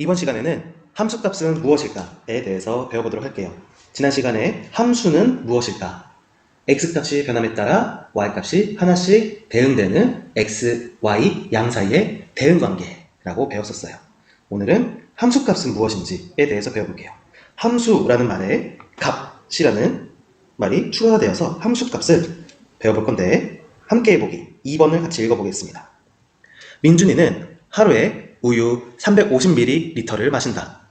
이번 시간에는 함수값은 무엇일까에 대해서 배워보도록 할게요. 지난 시간에 함수는 무엇일까? x값이 변함에 따라 y값이 하나씩 대응되는 x, y 양 사이의 대응관계라고 배웠었어요. 오늘은 함수값은 무엇인지에 대해서 배워볼게요. 함수라는 말에 값이라는 말이 추가가 되어서 함수값을 배워볼 건데 함께 해보기 2번을 같이 읽어보겠습니다. 민준이는 하루에 우유 350ml를 마신다.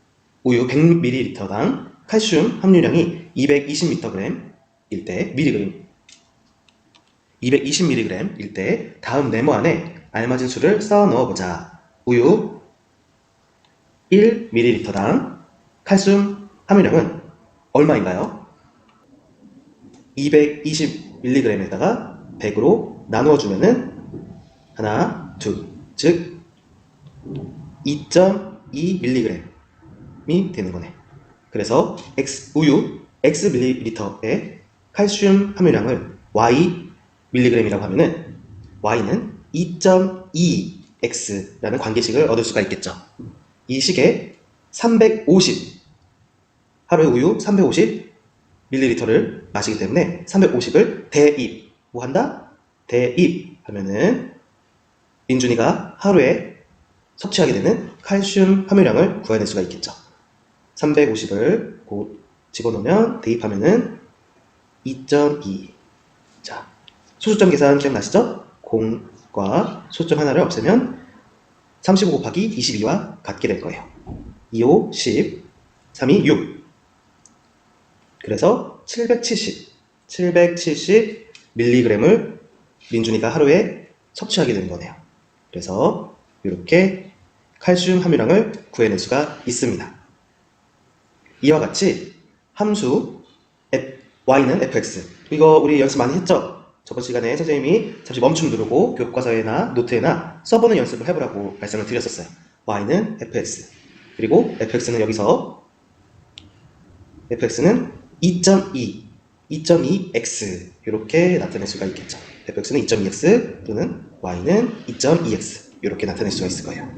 우유 100ml당 칼슘 함유량이 220mg일 때, mg, 220mg일 때 다음 네모 안에 알맞은 수를 쌓아 넣어보자. 우유 1ml당 칼슘 함유량은 얼마인가요? 220mg에다가 100으로 나누어주면은 하나, 둘, 즉 2.2mg이 되는 거네. 그래서 우유 xml에 칼슘 함유량을 y mg이라고 하면은 y는 2.2x라는 관계식을 얻을 수가 있겠죠. 이 식에 350, 하루에 우유 350ml를 마시기 때문에 350을 대입, 뭐 한다? 대입하면은 민준이가 하루에 섭취하게 되는 칼슘 함유량을 구해낼 수가 있겠죠. 350을 집어넣으면 대입하면은 2.2. 자, 소수점 계산 기억나시죠? 0과 소수점 하나를 없애면 35 곱하기 22와 같게 될 거예요. 2, 5, 10, 3, 2, 6. 그래서 770mg을 민준이가 하루에 섭취하게 되는 거네요. 그래서 이렇게 칼슘 함유량을 구해낼 수가 있습니다. 이와 같이 함수 y는 fx, 이거 우리 연습 많이 했죠? 저번 시간에 선생님이 잠시 멈춤 누르고 교과서에나 노트에나 써보는 연습을 해보라고 말씀을 드렸었어요. y는 fx, 그리고 fx는 여기서 fx는 2.2x 이렇게 나타낼 수가 있겠죠. fx는 2.2x 또는 y는 2.2x 이렇게 나타낼 수가 있을 거예요.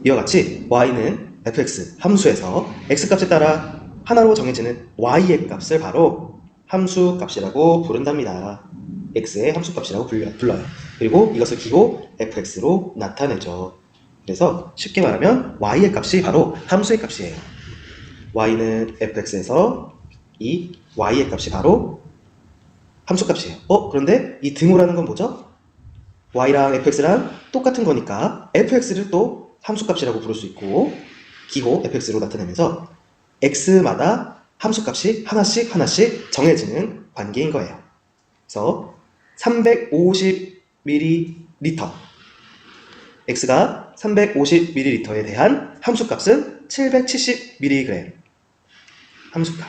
이와 같이 y는 fx 함수에서 x값에 따라 하나로 정해지는 y의 값을 바로 함수값이라고 부른답니다. x의 함수값이라고 불러요. 그리고 이것을 주로 fx로 나타내죠. 그래서 쉽게 말하면 y의 값이 바로 함수의 값이에요. y는 fx에서 이 y의 값이 바로 함수값이에요. 그런데 이 등호라는 건 뭐죠? y랑 fx랑 똑같은 거니까 fx를 또 함수값이라고 부를 수 있고 기호 fx로 나타내면서 x마다 함수값이 하나씩 정해지는 관계인 거예요. 그래서 350ml, x가 350ml에 대한 함수값은 770mg 함수값.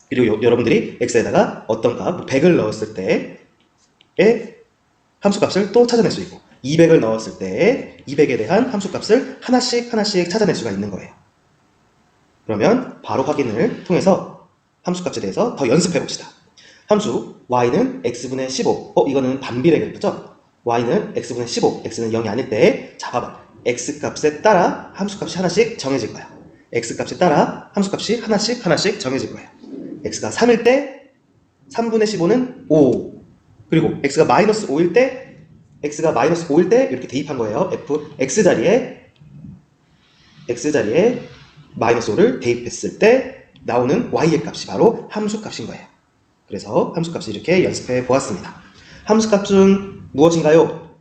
그리고 여러분들이 x에다가 어떤 값, 100을 넣었을 때의 함수값을 또 찾아낼 수 있고 200을 넣었을 때 200에 대한 함수값을 하나씩 찾아낼 수가 있는 거예요. 그러면 바로 확인을 통해서 함수값에 대해서 더 연습해 봅시다. 함수 y는 x분의 15, 이거는 반비례 그래프죠? y는 x분의 15, x는 0이 아닐 때, 자 봐봐, x값에 따라 함수값이 하나씩 정해질 거야. x값에 따라 함수값이 하나씩 정해질 거야. x가 3일 때 3분의 15는 5, 그리고 x가 마이너스 5일 때 이렇게 대입한 거예요. x 자리에 마이너스 5를 대입했을 때 나오는 y의 값이 바로 함수값인 거예요. 그래서 함수값을 이렇게 연습해 보았습니다. 함수값은 무엇인가요?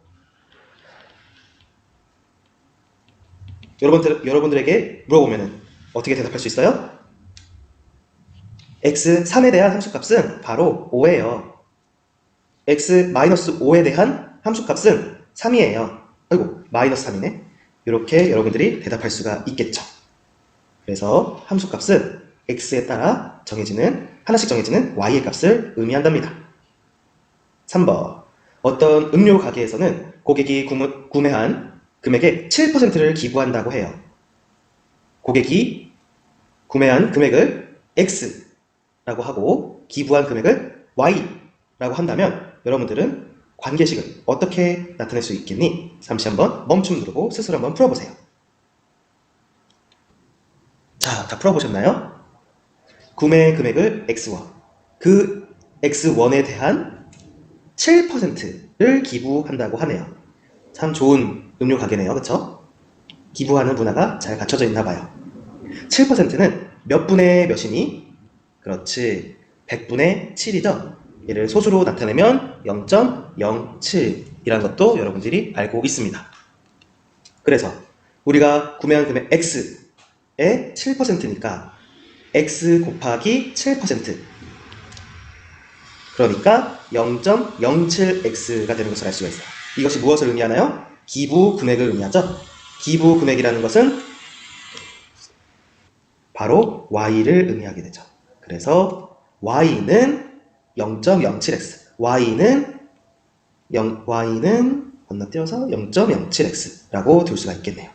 여러분들에게 물어보면 어떻게 대답할 수 있어요? x3에 대한 함수값은 바로 5예요. x-5에 대한 함수값은 3이에요. 아이고, 마이너스 3이네. 이렇게 여러분들이 대답할 수가 있겠죠. 그래서 함수값은 x에 따라 하나씩 정해지는 y의 값을 의미한답니다. 3번. 어떤 음료 가게에서는 고객이 구매한 금액의 7%를 기부한다고 해요. 고객이 구매한 금액을 x라고 하고 기부한 금액을 y라고 한다면 여러분들은 관계식을 어떻게 나타낼 수 있겠니? 잠시 한번 멈춤 누르고 스스로 한번 풀어보세요. 자, 풀어보셨나요? 구매 금액을 X1, 그 X1에 대한 7%를 기부한다고 하네요. 참 좋은 음료 가게네요. 그쵸? 기부하는 문화가 잘 갖춰져 있나 봐요. 7%는 몇 분의 몇이니? 그렇지. 100분의 7이죠? 얘를 소수로 나타내면 0.07이라는 것도 여러분들이 알고 있습니다. 그래서 우리가 구매한 금액 X의 7%니까 X 곱하기 7%, 그러니까 0.07X가 되는 것을 알 수가 있어요. 이것이 무엇을 의미하나요? 기부 금액을 의미하죠? 기부 금액이라는 것은 바로 Y를 의미하게 되죠. 그래서 Y는 0.07X, Y는 건너뛰어서 0.07X라고 둘 수가 있겠네요.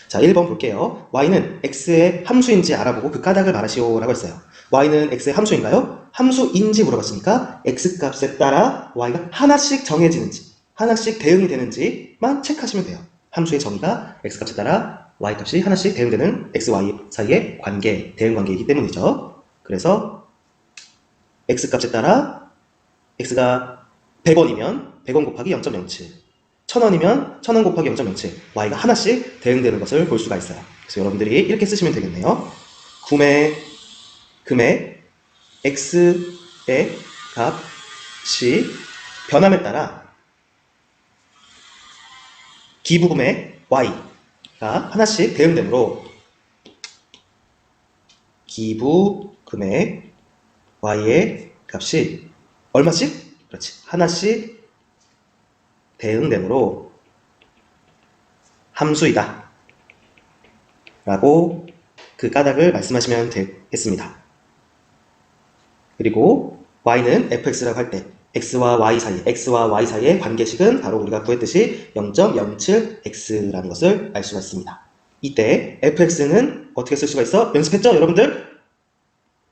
자, 1번 볼게요. Y는 X의 함수인지 알아보고 그 까닭을 말하시오 라고 했어요. Y는 X의 함수인가요? 함수인지 물어봤으니까 X 값에 따라 Y가 하나씩 정해지는지, 하나씩 대응이 되는지만 체크하시면 돼요. 함수의 정의가 X 값에 따라 Y 값이 하나씩 대응되는 X, Y 사이의 관계, 대응 관계이기 때문이죠. 그래서 X 값에 따라 X가 100원이면 100원 곱하기 0.07, 1000원이면 1000원 곱하기 0.07, Y가 하나씩 대응되는 것을 볼 수가 있어요. 그래서 여러분들이 이렇게 쓰시면 되겠네요. 구매 금액 X의 값이 변함에 따라 기부 금액 Y가 하나씩 대응되므로 기부 금액 Y의 값이 얼마씩? 그렇지. 하나씩 대응되므로 함수이다 라고 그 까닭을 말씀하시면 되겠습니다. 그리고 Y는 fx라고 할 때 X와 Y 사이의 관계식은 바로 우리가 구했듯이 0.07X라는 것을 알 수가 있습니다. 이때 fx는 어떻게 쓸 수가 있어? 연습했죠, 여러분들?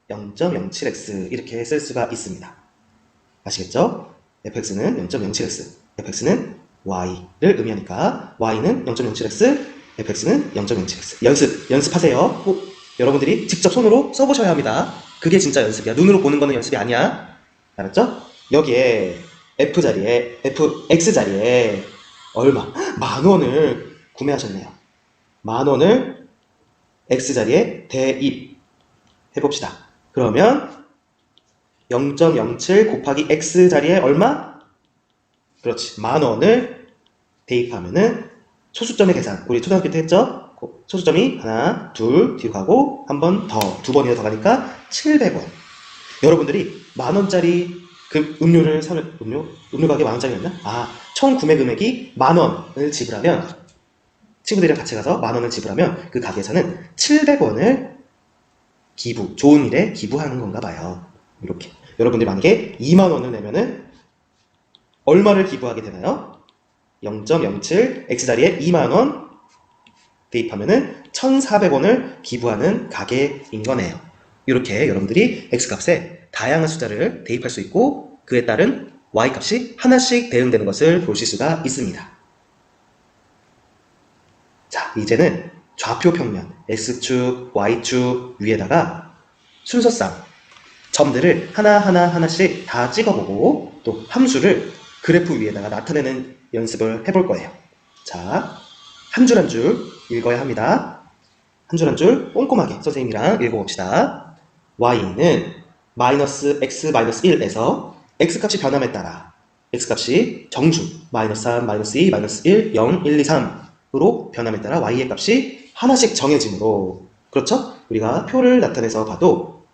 0.07X 이렇게 쓸 수가 있습니다. 아시겠죠? fx는 0.07X, fx는 y를 의미하니까 y는 0.07X, fx는 0.07X. 연습하세요. 꼭 여러분들이 직접 손으로 써보셔야 합니다. 그게 진짜 연습이야. 눈으로 보는 거는 연습이 아니야. 알았죠? 여기에 x 자리에 얼마? 10,000원을 구매하셨네요. 10,000원을 x 자리에 대입해봅시다. 그러면 0.07 곱하기 x 자리에 얼마? 그렇지. 10,000원을 대입하면은 소수점의 계산. 우리 초등학교 때 했죠? 소수점이 하나, 둘, 뒤로 가고 한 번 더, 두 번이나 더 가니까 700원. 여러분들이 10,000원짜리 그 음료 가게 10,000원짜리였나? 총 구매 금액이 10,000원을 지불하면, 친구들이랑 같이 가서 10,000원을 지불하면 그 가게에서는 700원을 좋은 일에 기부하는 건가 봐요. 이렇게. 여러분들이 만약에 20,000원을 내면은 얼마를 기부하게 되나요? 0.07 X자리에 20,000원 대입하면은 1,400원을 기부하는 가게인 거네요. 이렇게 여러분들이 X값에 다양한 숫자를 대입할 수 있고 그에 따른 Y값이 하나씩 대응되는 것을 보실 수가 있습니다. 자, 이제는 좌표 평면 X축, Y축 위에다가 순서상 점들을 하나씩 다 찍어보고 또 함수를 그래프 위에다가 나타내는 연습을 해볼 거예요. 자, 한 줄 한 줄 읽어야 합니다. 한 줄 한 줄 꼼꼼하게 선생님이랑 읽어봅시다. Y는 마이너스 x 마이너스 1에서 x값이 변함에 따라 x값이 정수 마이너스 3, 마이너스 2, 마이너스 1, 0, 1, 2, 3으로 변함에 따라 y의 값이 하나씩 정해지므로, 그렇죠? 우리가 표를 나타내서 봐도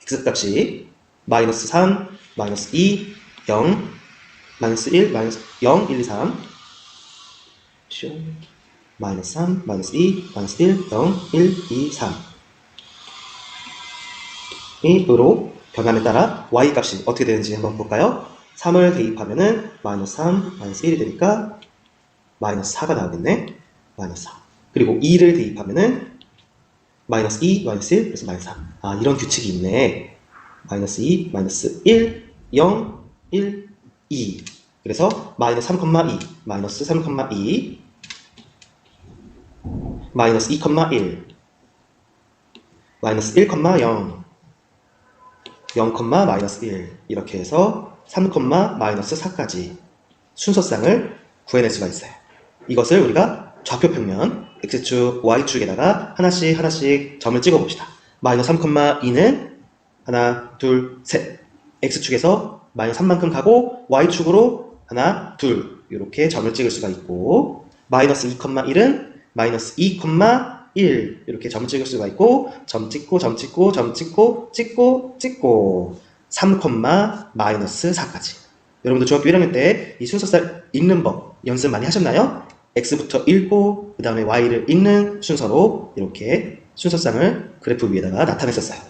x값이 마이너스 3, 마이너스 2, 0, 마이너스 1, 마이너스 0, 1, 2, 3 마이너스 3, 마이너스 2, 마이너스 1, 0, 1, 2, 3으로 변함에 따라 y값이 어떻게 되는지 한번 볼까요? 3을 대입하면은 마이너스 3, 마이너스 1이 되니까 마이너스 4가 나오겠네. 마이너스 4. 그리고 2를 대입하면은 마이너스 2, 마이너스 1, 그래서 마이너스 3. 이런 규칙이 있네. 마이너스 2, 마이너스 1, 0, 1, 2. 그래서 마이너스 3,2, 마이너스 3,2, 마이너스 2,1, 마이너스 1, 0, 0, 마이너스 1 이렇게 해서 3, 마이너스 4까지 순서쌍을 구해낼 수가 있어요. 이것을 우리가 좌표 평면 x축, y축에다가 하나씩 점을 찍어 봅시다. 마이너스 3, 2는 하나, 둘, 셋. x축에서 마이너스 3만큼 가고 y축으로 하나, 둘 이렇게 점을 찍을 수가 있고, 마이너스 2, 1은 마이너스 2, 1 이렇게 점을 찍을 수가 있고, 점 찍고 3, 마이너스 4까지. 여러분들 중학교 1학년 때 이 순서쌍 읽는 법 연습 많이 하셨나요? x부터 읽고 그 다음에 y를 읽는 순서로 이렇게 순서쌍을 그래프 위에다가 나타냈었어요.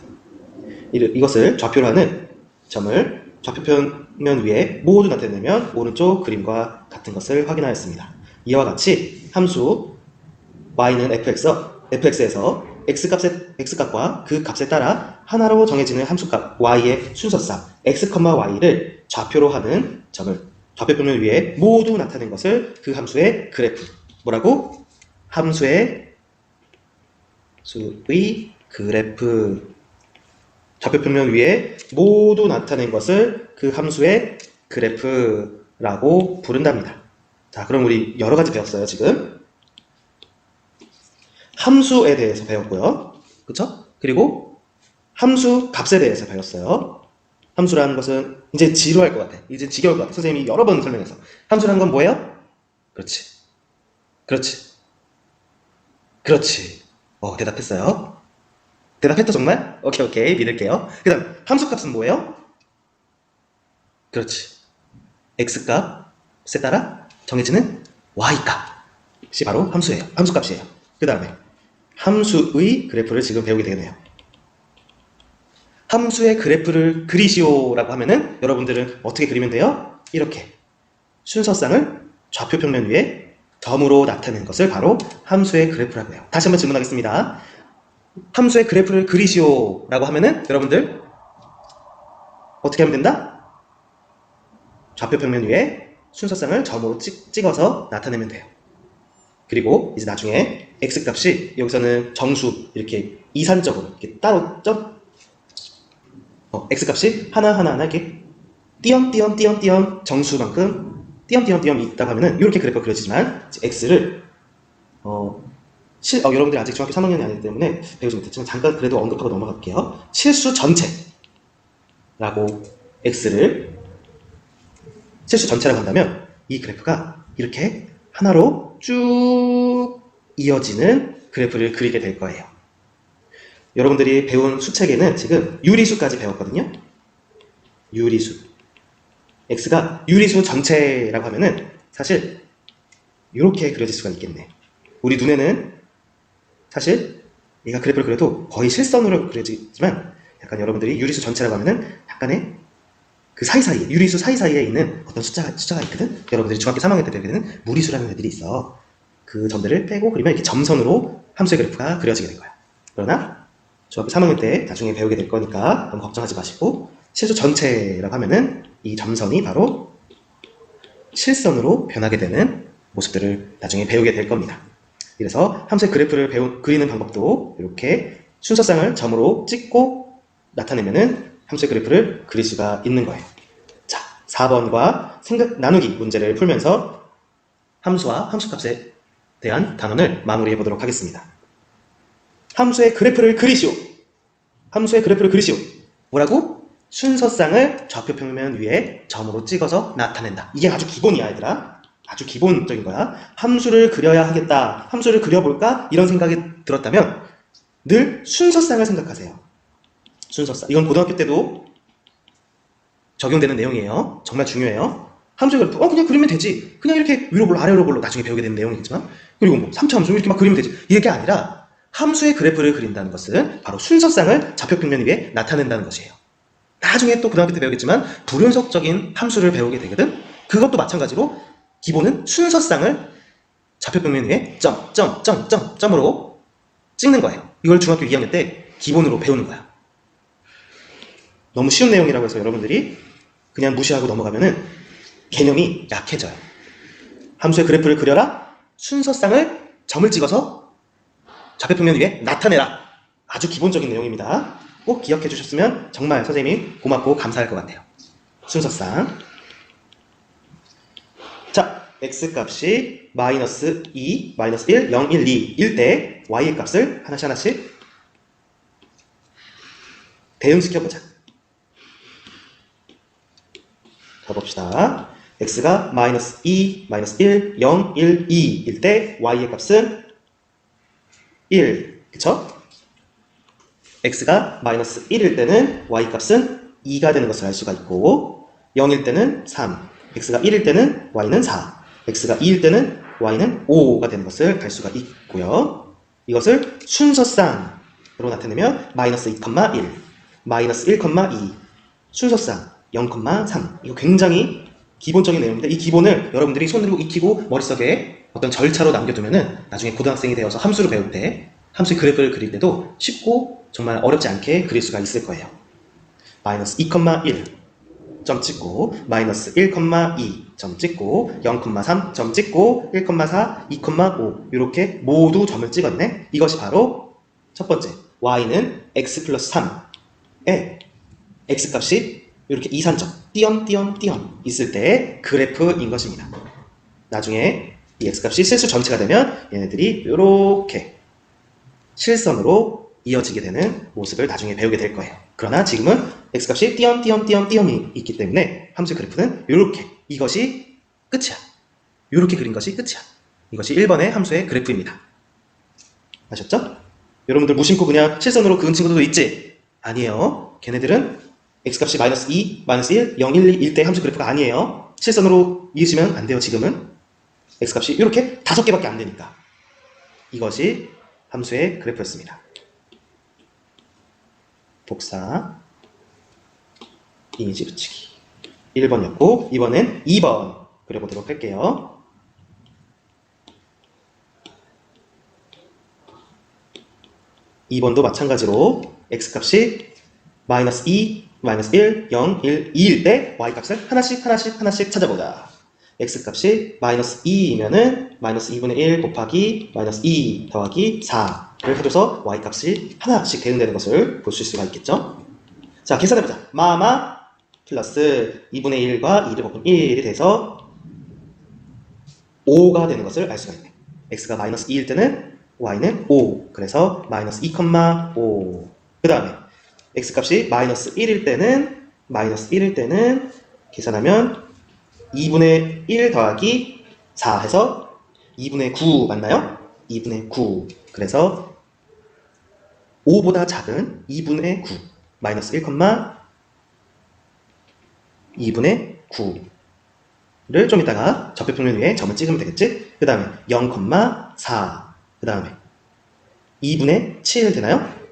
이것을 좌표로 하는 점을 좌표 평면 위에 모두 나타내면 오른쪽 그림과 같은 것을 확인하였습니다. 이와 같이 함수 y는 fx에서 x값과 그 값에 따라 하나로 정해지는 함수값 y의 순서쌍 x, y를 좌표로 하는 점을 좌표 평면 위에 모두 나타낸 것을 그 함수의 그래프, 뭐라고? 함수의 그래프, 좌표 평면 위에 모두 나타낸 것을 그 함수의 그래프라고 부른답니다. 자, 그럼 우리 여러 가지 배웠어요, 지금. 함수에 대해서 배웠고요. 그쵸? 그리고 함수 값에 대해서 배웠어요. 함수라는 것은 이제 지루할 것 같아. 이제 지겨울 것 같아. 선생님이 여러 번 설명해서. 함수라는 건 뭐예요? 그렇지. 대답했어요. 대답했다 정말? 오케이. 믿을게요. 그 다음 함수 값은 뭐예요? 그렇지. x값에 따라 정해지는 y값이 바로 함수예요. 함수 값이에요. 그 다음에 함수의 그래프를 지금 배우게 되겠네요. 함수의 그래프를 그리시오라고 하면은 여러분들은 어떻게 그리면 돼요? 이렇게 순서쌍을 좌표 평면 위에 점으로 나타내는 것을 바로 함수의 그래프라고 해요. 다시 한번 질문하겠습니다. 함수의 그래프를 그리시오라고 하면은 여러분들 어떻게 하면 된다? 좌표 평면 위에 순서쌍을 점으로 찍어서 나타내면 돼요. 그리고 이제 나중에 x값이 여기서는 정수 이렇게 이산적으로 이렇게 따로 x값이 하나 이렇게 띄엄 정수만큼 띄엄 있다고 하면은 이렇게 그래프가 그려지지만 x를 여러분들이 아직 중학교 3학년이 아니기 때문에 배우지 못했지만 잠깐 그래도 언급하고 넘어갈게요. 실수 전체라고 x를 실수 전체라고 한다면 이 그래프가 이렇게 하나로 쭉 이어지는 그래프를 그리게 될 거예요. 여러분들이 배운 수책에는 지금 유리수까지 배웠거든요. 유리수. x가 유리수 전체라고 하면은 사실 이렇게 그려질 수가 있겠네. 우리 눈에는 사실 얘가 그래프를 그려도 거의 실선으로 그려지지만 약간 여러분들이 유리수 전체라고 하면은 약간의 그 사이사이에, 유리수 사이사이에 있는 어떤 숫자가 있거든? 여러분들이 중학교 3학년 때 배우게 되는 무리수라는 애들이 있어. 그 점들을 빼고 그리면 이렇게 점선으로 함수의 그래프가 그려지게 된 거야. 그러나 중학교 3학년 때 나중에 배우게 될 거니까 너무 걱정하지 마시고 실수 전체라고 하면은 이 점선이 바로 실선으로 변하게 되는 모습들을 나중에 배우게 될 겁니다. 그래서 함수의 그래프를 그리는 방법도 이렇게 순서쌍을 점으로 찍고 나타내면은 함수의 그래프를 그릴 수가 있는 거예요. 자, 4번과 생각 나누기 문제를 풀면서 함수와 함수값에 대한 단원을 마무리해 보도록 하겠습니다. 함수의 그래프를 그리시오. 함수의 그래프를 그리시오. 뭐라고? 순서쌍을 좌표 평면 위에 점으로 찍어서 나타낸다. 이게 아주 기본이야, 얘들아. 아주 기본적인 거야. 함수를 그려야 하겠다. 함수를 그려볼까? 이런 생각이 들었다면 늘 순서쌍을 생각하세요. 순서쌍. 이건 고등학교 때도 적용되는 내용이에요. 정말 중요해요. 함수의 그래프. 그냥 그리면 되지. 그냥 이렇게 위로 볼로 아래로 볼로 나중에 배우게 되는 내용이겠지만. 그리고 뭐 3차 함수 이렇게 막 그리면 되지. 이게 아니라 함수의 그래프를 그린다는 것은 바로 순서쌍을 좌표 평면 위에 나타낸다는 것이에요. 나중에 또 고등학교 때 배우겠지만 불연속적인 함수를 배우게 되거든. 그것도 마찬가지로 기본은 순서쌍을 좌표 평면 위에 점으로 찍는 거예요. 이걸 중학교 2학년 때 기본으로 배우는 거야. 너무 쉬운 내용이라고 해서 여러분들이 그냥 무시하고 넘어가면은 개념이 약해져요. 함수의 그래프를 그려라. 순서쌍을 점을 찍어서 좌표평면 위에 나타내라. 아주 기본적인 내용입니다. 꼭 기억해 주셨으면 정말 선생님이 고맙고 감사할 것 같아요. 순서상. 자, x값이 마이너스 2, 마이너스 1, 0, 1, 2 일 때 y의 값을 하나씩 대응시켜보자. 가봅시다. x가 마이너스 2, 마이너스 1, 0, 1, 2 일 때 y의 값은 1, 그쵸? x가 마이너스 1일 때는 y 값은 2가 되는 것을 알 수가 있고 0일 때는 3, x가 1일 때는 y는 4, x가 2일 때는 y는 5가 되는 것을 알 수가 있고요. 이것을 순서상으로 나타내면 마이너스 2,1, 마이너스 1,2, 순서상 0,3. 이거 굉장히 기본적인 내용인데 이 기본을 여러분들이 손으로 익히고 머릿속에 어떤 절차로 남겨두면은 나중에 고등학생이 되어서 함수를 배울 때 함수의 그래프를 그릴 때도 쉽고 정말 어렵지 않게 그릴 수가 있을 거예요. 마이너스 2,1 점 찍고 마이너스 1,2 점 찍고 0,3 점 찍고 1,4 2,5 이렇게 모두 점을 찍었네. 이것이 바로 첫 번째 y는 x 플러스 3에 x값이 이렇게 이산점 띄엄띄엄띄엄 있을 때의 그래프인 것입니다. 나중에 이 x값이 실수 전체가 되면 얘네들이 이렇게 실선으로 이어지게 되는 모습을 나중에 배우게 될 거예요. 그러나 지금은 x값이 띄엄띄엄띄엄띄엄이 있기 때문에 함수 그래프는 이렇게 이것이 끝이야. 이렇게 그린 것이 끝이야. 이것이 1번의 함수의 그래프입니다. 아셨죠? 여러분들 무심코 그냥 실선으로 그은 친구들도 있지? 아니에요. 걔네들은 x값이 마이너스 2, 마이너스 1, 0, 1, 2 일 때 함수 그래프가 아니에요. 실선으로 이으시면 안 돼요. 지금은 x값이 이렇게 5개밖에 안 되니까. 이것이 함수의 그래프였습니다. 복사, 이미지 붙이기. 1번이었고 2번은 2번 그려보도록 할게요. (2번도) 마찬가지로 x값이 마이너스 2, 마이너스 1, 0, 1, 2일 때 y값을 하나씩 찾아보자. x값이 마이너스 2이면은 마이너스 2분의 1 곱하기 마이너스 2 더하기 4를 해줘서 y값이 하나씩 대응되는 것을 볼 수가 있겠죠. 자, 계산해보자. 마마 플러스 2분의 1과 2를 곱하면 1이 돼서 5가 되는 것을 알 수가 있네. x가 마이너스 2일 때는 y는 5, 그래서 마이너스 2,5. 그 다음에 x값이 마이너스 1일 때는 계산하면 2분의 1 더하기 4 해서 2분의 9 맞나요? 2분의 9. 그래서 5보다 작은 2분의 9 마이너스 2분의 9를 좀 이따가 접해평면 위에 점을 찍으면 되겠지? 그 다음에 0,4 그 다음에 2분의 7 되나요?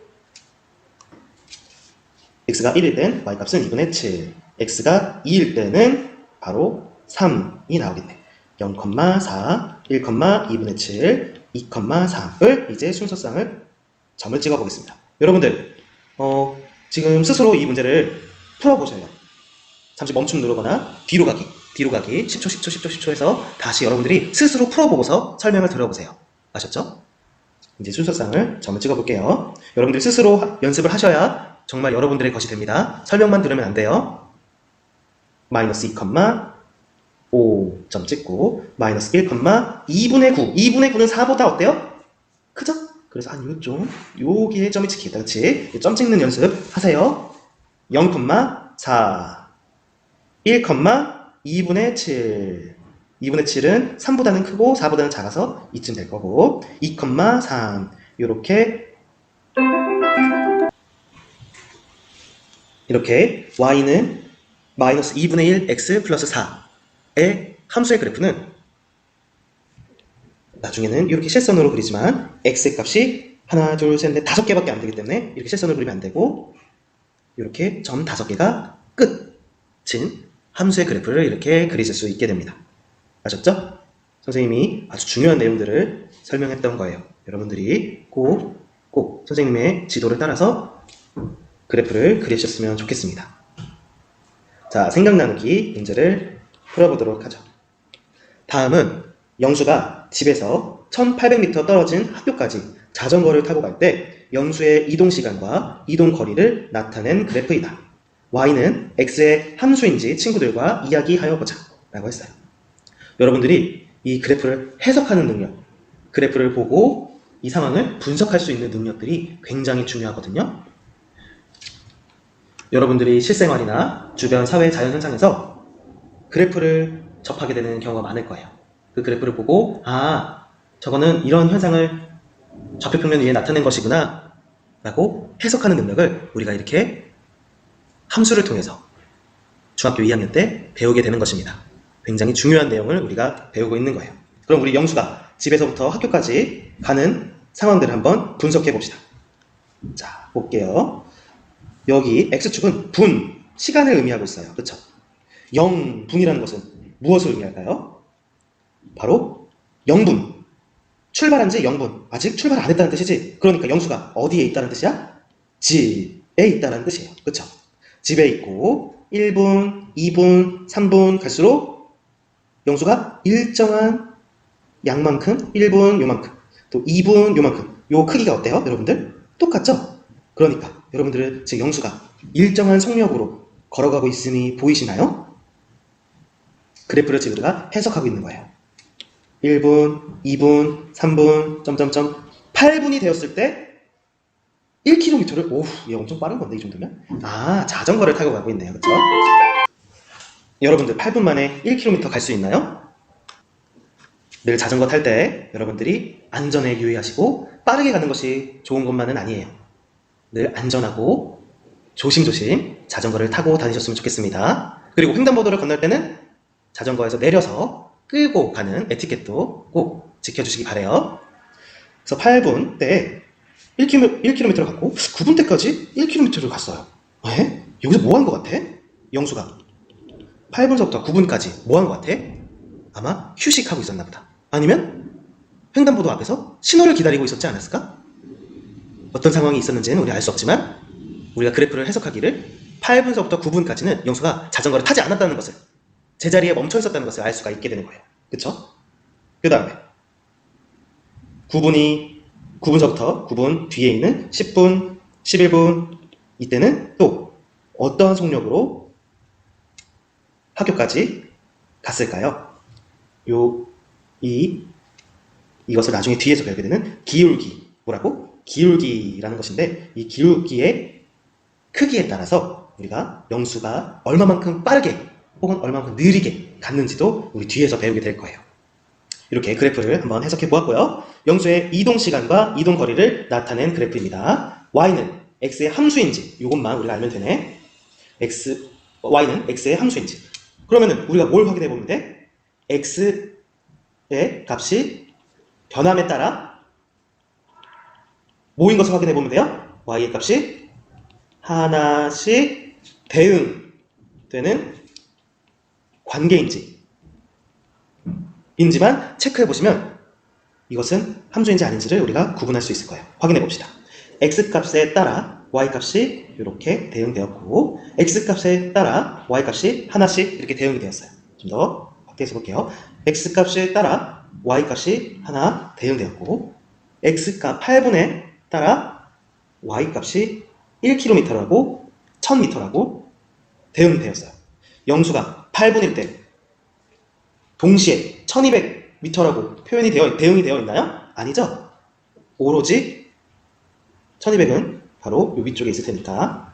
x가 1일 땐 y값은 2분의 7, x가 2일 때는 바로 3이 나오겠네. 0,4, 1,2분의 7, 2,3을 이제 순서상을 점을 찍어 보겠습니다. 여러분들 지금 스스로 이 문제를 풀어보셔요. 잠시 멈춤 누르거나 뒤로 가기 10초 해서 다시 여러분들이 스스로 풀어보고서 설명을 들어보세요. 아셨죠? 이제 순서상을 점을 찍어 볼게요. 여러분들이 스스로 연습을 하셔야 정말 여러분들의 것이 됩니다. 설명만 들으면 안 돼요. 마이너스 2,5 점 찍고 마이너스 1,2분의 9 2분의 9는 4보다 어때요? 크죠? 그래서 여기에 점이 찍히겠다. 그치? 점 찍는 연습 하세요. 0,4 1,2분의 7 2분의 7은 3보다는 크고 4보다는 작아서 이쯤 될 거고 2,3 이렇게 y는 마이너스 2분의 1 x 플러스 4의 함수의 그래프는 나중에는 이렇게 실선으로 그리지만 x의 값이 하나, 둘, 셋, 넷, 5개밖에 안 되기 때문에 이렇게 실선으로 그리면 안 되고 이렇게 점 5개가 끝인 함수의 그래프를 이렇게 그리실 수 있게 됩니다. 아셨죠? 선생님이 아주 중요한 내용들을 설명했던 거예요. 여러분들이 꼭 선생님의 지도를 따라서 그래프를 그리셨으면 좋겠습니다. 자, 생각 나누기 문제를 풀어보도록 하죠. 다음은 영수가 집에서 1800m 떨어진 학교까지 자전거를 타고 갈 때 영수의 이동 시간과 이동 거리를 나타낸 그래프이다. y는 x의 함수인지 친구들과 이야기하여 보자 라고 했어요. 여러분들이 이 그래프를 해석하는 능력, 그래프를 보고 이 상황을 분석할 수 있는 능력들이 굉장히 중요하거든요. 여러분들이 실생활이나 주변 사회 자연 현상에서 그래프를 접하게 되는 경우가 많을 거예요. 그 그래프를 보고 저거는 이런 현상을 좌표평면 위에 나타낸 것이구나 라고 해석하는 능력을 우리가 이렇게 함수를 통해서 중학교 2학년 때 배우게 되는 것입니다. 굉장히 중요한 내용을 우리가 배우고 있는 거예요. 그럼 우리 영수가 집에서부터 학교까지 가는 상황들을 한번 분석해 봅시다. 자, 볼게요. 여기 X축은 분, 시간을 의미하고 있어요. 그렇죠? 0분이라는 것은 무엇을 의미할까요? 바로 0분. 출발한 지 0분. 아직 출발 안 했다는 뜻이지. 그러니까 영수가 어디에 있다는 뜻이야? 집에 있다는 뜻이에요. 그렇죠? 집에 있고 1분, 2분, 3분 갈수록 영수가 일정한 양만큼 1분 요만큼, 또 2분 요만큼, 요 크기가 어때요? 여러분들? 똑같죠? 그러니까 여러분들은 지금 영수가 일정한 속력으로 걸어가고 있음이 보이시나요? 그래프를 지금 우리가 해석하고 있는 거예요. 1분, 2분, 3분, 점점점 8분이 되었을 때 1km를, 오우, 얘 엄청 빠른 건데 이 정도면? 자전거를 타고 가고 있네요. 그쵸? 여러분들 8분 만에 1km 갈 수 있나요? 늘 자전거 탈 때 여러분들이 안전에 유의하시고 빠르게 가는 것이 좋은 것만은 아니에요. 늘 안전하고 조심조심 자전거를 타고 다니셨으면 좋겠습니다. 그리고 횡단보도를 건널 때는 자전거에서 내려서 끌고 가는 에티켓도 꼭 지켜주시기 바래요. 그래서 8분 때 1km를 갔고 9분 때까지 1km를 갔어요. 에? 여기서 뭐 한 것 같아? 영수가 8분서부터 9분까지 뭐 한 것 같아? 아마 휴식하고 있었나 보다. 아니면 횡단보도 앞에서 신호를 기다리고 있었지 않았을까? 어떤 상황이 있었는지는 우리 알 수 없지만 우리가 그래프를 해석하기를 8분서부터 9분까지는 영수가 자전거를 타지 않았다는 것을, 제자리에 멈춰 있었다는 것을 알 수가 있게 되는 거예요. 그쵸? 그 다음에 9분서부터 9분 뒤에 있는 10분, 11분 이때는 또 어떠한 속력으로 학교까지 갔을까요? 이것을 나중에 뒤에서 배우게 되는 기울기, 뭐라고? 기울기라는 것인데 이 기울기의 크기에 따라서 우리가 영수가 얼마만큼 빠르게 혹은 얼마만큼 느리게 갔는지도 우리 뒤에서 배우게 될 거예요. 이렇게 그래프를 한번 해석해 보았고요. 영수의 이동 시간과 이동 거리를 나타낸 그래프입니다. y는 x의 함수인지 이것만 우리가 알면 되네. y는 x의 함수인지. 그러면은 우리가 뭘 확인해 보면 돼? x의 값이 변함에 따라 뭐인 것을 확인해 보면 돼요? y의 값이 하나씩 대응되는 관계인지 인지만 체크해 보시면 이것은 함수인지 아닌지를 우리가 구분할 수 있을 거예요. 확인해 봅시다. x값에 따라 y값이 이렇게 대응되었고 x값에 따라 y값이 하나씩 이렇게 대응이 되었어요. 좀 더 확대해서 볼게요. x값에 따라 y값이 하나 대응되었고 x값 8분에 따라 y값이 1km라고 1000m라고 대응되었어요. 영수가 8분일 때 동시에 1200m라고 대응이 되어 있나요? 아니죠? 오로지 1200은 바로 요 위쪽에 있을 테니까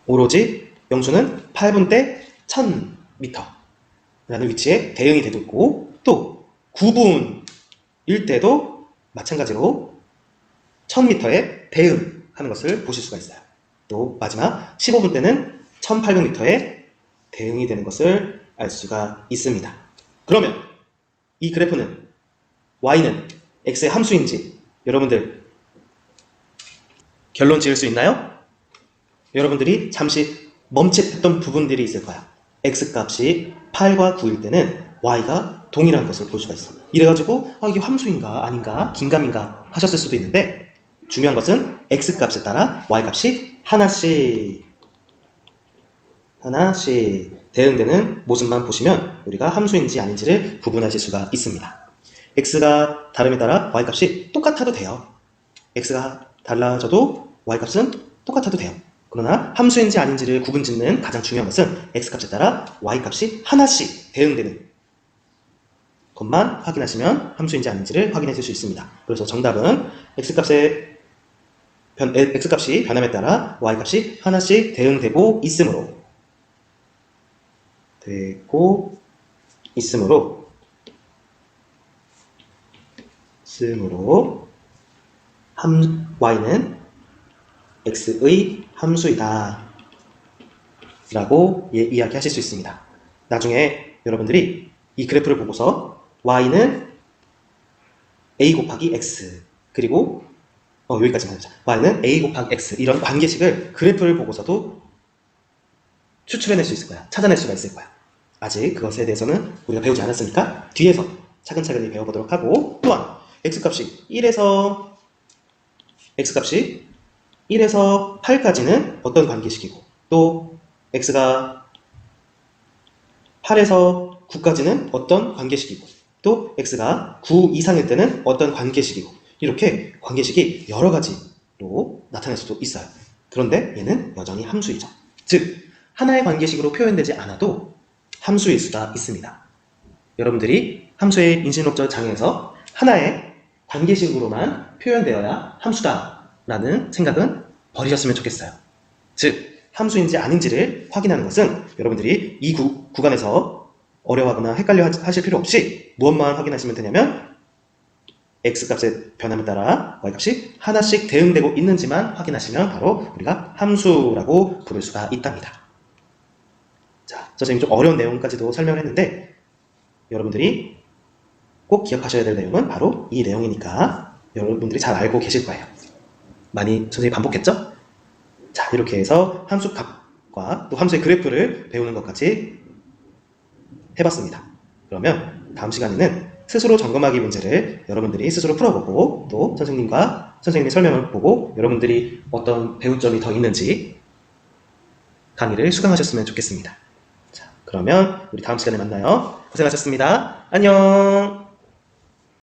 오로지 영수는 8분 때 1000m 라는 위치에 대응이 되고 있고 또 9분일 때도 마찬가지로 1000m에 대응하는 것을 보실 수가 있어요. 또 마지막 15분 때는 1800m에 대응이 되는 것을 알 수가 있습니다. 그러면 이 그래프는 y는 x의 함수인지 여러분들 결론 지을 수 있나요? 여러분들이 잠시 멈칫했던 부분들이 있을 거야. x값이 8과 9일 때는 y가 동일한 것을 볼 수가 있어. 이래가지고 이게 함수인가 아닌가 긴가민가 하셨을 수도 있는데 중요한 것은 x값에 따라 y값이 하나씩 대응되는 모습만 보시면 우리가 함수인지 아닌지를 구분하실 수가 있습니다. x가 다름에 따라 y값이 똑같아도 돼요. x가 달라져도 y값은 똑같아도 돼요. 그러나 함수인지 아닌지를 구분짓는 가장 중요한 것은 x값에 따라 y값이 하나씩 대응되는 것만 확인하시면 함수인지 아닌지를 확인하실 수 있습니다. 그래서 정답은 x값이 변함에 따라 y값이 하나씩 대응되고 있으므로 y는 x의 함수이다 라고 이야기하실 수 있습니다. 나중에 여러분들이 이 그래프를 보고서 y는 a 곱하기 x 그리고 여기까지만 하자. y는 a 곱하기 x 이런 관계식을 그래프를 보고서도 추출해낼 수 있을 거야. 찾아낼 수가 있을 거야. 아직 그것에 대해서는 우리가 배우지 않았으니까 뒤에서 차근차근히 배워보도록 하고, 또한 x값이 1에서 8까지는 어떤 관계식이고, 또 x가 8에서 9까지는 어떤 관계식이고, 또 x가 9 이상일 때는 어떤 관계식이고, 이렇게 관계식이 여러 가지로 나타날 수도 있어요. 그런데 얘는 여전히 함수이죠. 즉 하나의 관계식으로 표현되지 않아도 함수일 수가 있습니다. 여러분들이 함수의 인신록절 장에서 하나의 관계식으로만 표현되어야 함수다 라는 생각은 버리셨으면 좋겠어요. 즉 함수인지 아닌지를 확인하는 것은 여러분들이 이 구간에서 어려워하거나 헷갈려 하실 필요 없이 무엇만 확인하시면 되냐면 x값의 변함에 따라 y값이 하나씩 대응되고 있는지만 확인하시면 바로 우리가 함수라고 부를 수가 있답니다. 자, 선생님이 좀 어려운 내용까지도 설명을 했는데 여러분들이 꼭 기억하셔야 될 내용은 바로 이 내용이니까 여러분들이 잘 알고 계실 거예요. 많이 선생님이 반복했죠? 자, 이렇게 해서 함수 값과 또 함수의 그래프를 배우는 것까지 해봤습니다. 그러면 다음 시간에는 스스로 점검하기 문제를 여러분들이 스스로 풀어보고 또 선생님의 설명을 보고 여러분들이 어떤 배울 점이 더 있는지 강의를 수강하셨으면 좋겠습니다. 자, 그러면 우리 다음 시간에 만나요. 고생하셨습니다. 안녕.